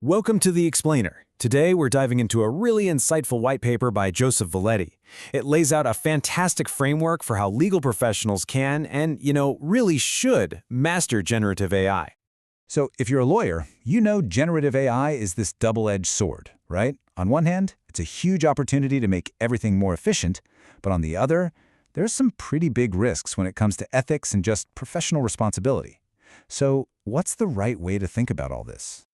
Welcome to The Explainer. Today we're diving into a really insightful white paper by Joseph Vallette. It lays out a fantastic framework for how legal professionals can and, really should master generative AI. So if you're a lawyer, you know generative AI is this double-edged sword, right? On one hand, it's a huge opportunity to make everything more efficient, but on the other, there's some pretty big risks when it comes to ethics and just professional responsibility. So what's the right way to think about all this?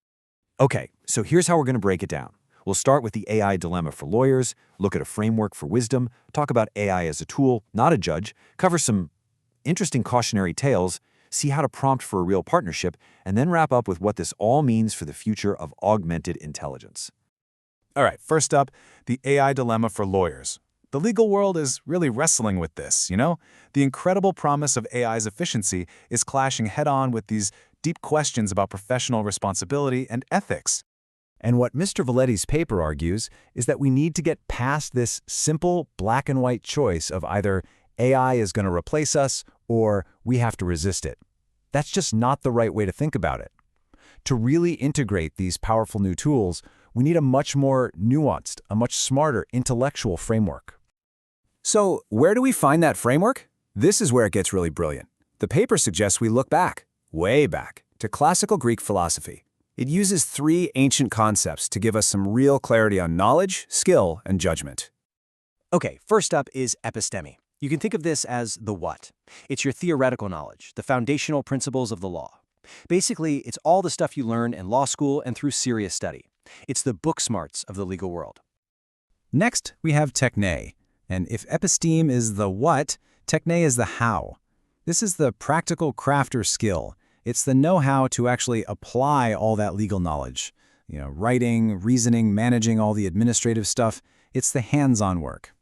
Okay, so here's how we're going to break it down. We'll start with the AI dilemma for lawyers, look at a framework for wisdom, talk about AI as a tool, not a judge, cover some interesting cautionary tales, see how to prompt for a real partnership, and then wrap up with what this all means for the future of augmented intelligence. All right, first up, the AI dilemma for lawyers. The legal world is really wrestling with this, The incredible promise of AI's efficiency is clashing head-on with these deep questions about professional responsibility and ethics. And what Mr. Vallette's paper argues is that we need to get past this simple black and white choice of either AI is going to replace us or we have to resist it. That's just not the right way to think about it. To really integrate these powerful new tools, we need a much more nuanced, a much smarter intellectual framework. So, where do we find that framework? This is where it gets really brilliant. The paper suggests we look back, way back, to classical Greek philosophy. It uses three ancient concepts to give us some real clarity on knowledge, skill, and judgment. Okay, first up is epistēmē. You can think of this as the what. It's your theoretical knowledge, the foundational principles of the law. Basically, it's all the stuff you learn in law school and through serious study. It's the book smarts of the legal world. Next, we have technē. And if episteme is the what, technē is the how. This is the practical craft or skill. It's the know-how to actually apply all that legal knowledge. Writing, reasoning, managing all the administrative stuff. It's the hands-on work.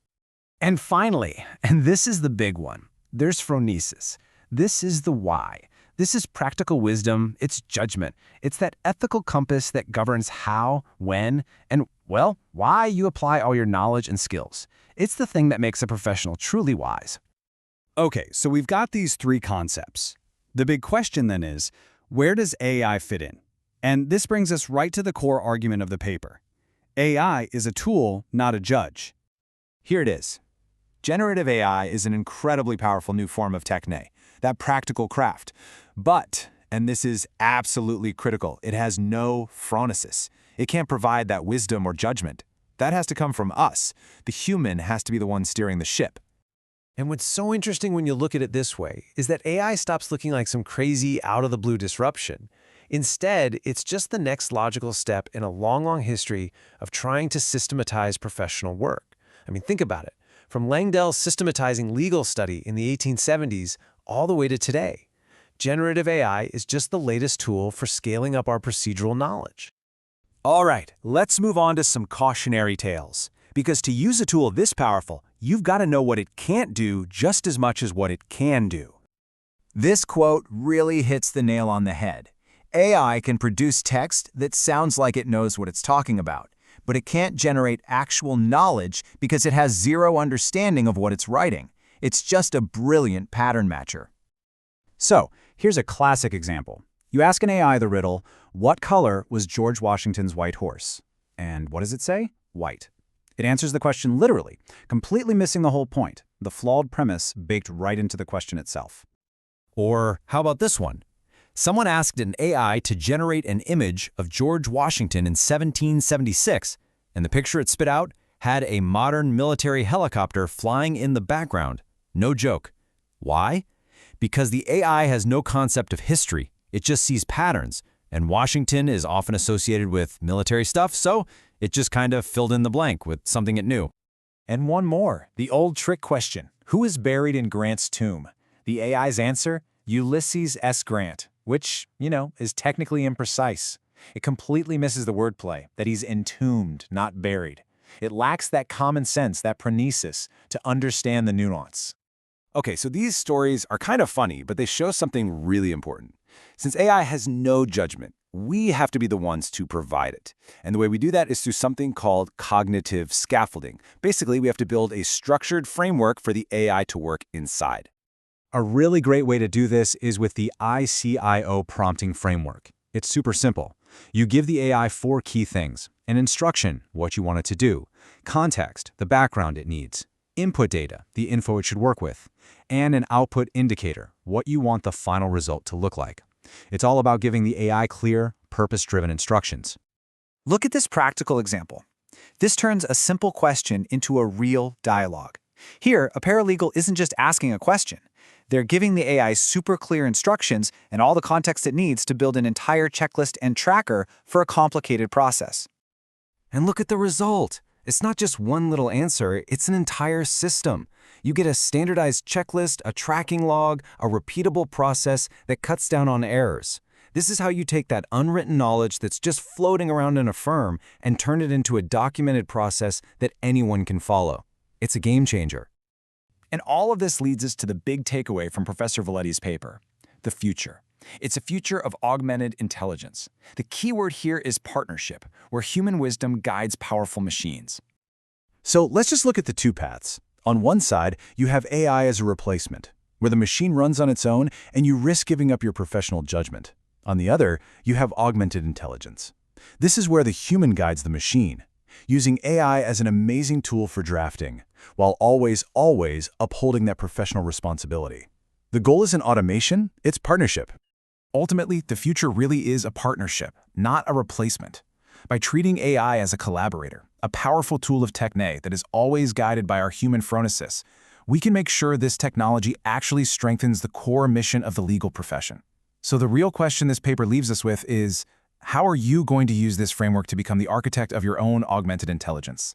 And finally, and this is the big one, there's phronēsis. This is the why. This is practical wisdom, it's judgment. It's that ethical compass that governs how, when, and, why you apply all your knowledge and skills. It's the thing that makes a professional truly wise. Okay, so we've got these three concepts. The big question then is, where does AI fit in? And this brings us right to the core argument of the paper. AI is a tool, not a judge. Here it is. Generative AI is an incredibly powerful new form of technē, that practical craft. But, and this is absolutely critical, it has no phronēsis. It can't provide that wisdom or judgment. That has to come from us. The human has to be the one steering the ship. And what's so interesting when you look at it this way is that AI stops looking like some crazy out-of-the-blue disruption. Instead, it's just the next logical step in a long history of trying to systematize professional work. I mean, think about it. From Langdell's systematizing legal study in the 1870s all the way to today, generative AI is just the latest tool for scaling up our procedural knowledge. All right, let's move on to some cautionary tales. Because to use a tool this powerful, you've got to know what it can't do just as much as what it can do. This quote really hits the nail on the head. AI can produce text that sounds like it knows what it's talking about, but it can't generate actual knowledge because it has zero understanding of what it's writing. It's just a brilliant pattern matcher. So, here's a classic example. You ask an AI the riddle, what color was George Washington's white horse? And what does it say? White. It answers the question literally, completely missing the whole point, the flawed premise baked right into the question itself. Or how about this one? Someone asked an AI to generate an image of George Washington in 1776, and the picture it spit out had a modern military helicopter flying in the background. No joke. Why? Because the AI has no concept of history. It just sees patterns, and Washington is often associated with military stuff, so it just kind of filled in the blank with something it knew. And one more, the old trick question. Who is buried in Grant's tomb? The AI's answer? Ulysses S. Grant, which, is technically imprecise. It completely misses the wordplay, that he's entombed, not buried. It lacks that common sense, that phronēsis, to understand the nuance. Okay, so these stories are kind of funny, but they show something really important. Since AI has no judgment, we have to be the ones to provide it. And the way we do that is through something called cognitive scaffolding. Basically, we have to build a structured framework for the AI to work inside. A really great way to do this is with the ICIO prompting framework. It's super simple. You give the AI 4 key things: an instruction, what you want it to do; context, the background it needs; input data, the info it should work with; and an output indicator, what you want the final result to look like. It's all about giving the AI clear, purpose-driven instructions. Look at this practical example. This turns a simple question into a real dialogue. Here, a paralegal isn't just asking a question. They're giving the AI super clear instructions and all the context it needs to build an entire checklist and tracker for a complicated process. And look at the result. It's not just one little answer, it's an entire system. You get a standardized checklist, a tracking log, a repeatable process that cuts down on errors. This is how you take that unwritten knowledge that's just floating around in a firm and turn it into a documented process that anyone can follow. It's a game changer. And all of this leads us to the big takeaway from Professor Vallette's paper: the future. It's a future of augmented intelligence. The key word here is partnership, where human wisdom guides powerful machines. So let's just look at the two paths. On one side, you have AI as a replacement, where the machine runs on its own and you risk giving up your professional judgment. On the other, you have augmented intelligence. This is where the human guides the machine, using AI as an amazing tool for drafting, while always upholding that professional responsibility. The goal isn't automation, it's partnership. Ultimately, the future really is a partnership, not a replacement. By treating AI as a collaborator, a powerful tool of technē that is always guided by our human phronēsis, we can make sure this technology actually strengthens the core mission of the legal profession. So the real question this paper leaves us with is, how are you going to use this framework to become the architect of your own augmented intelligence?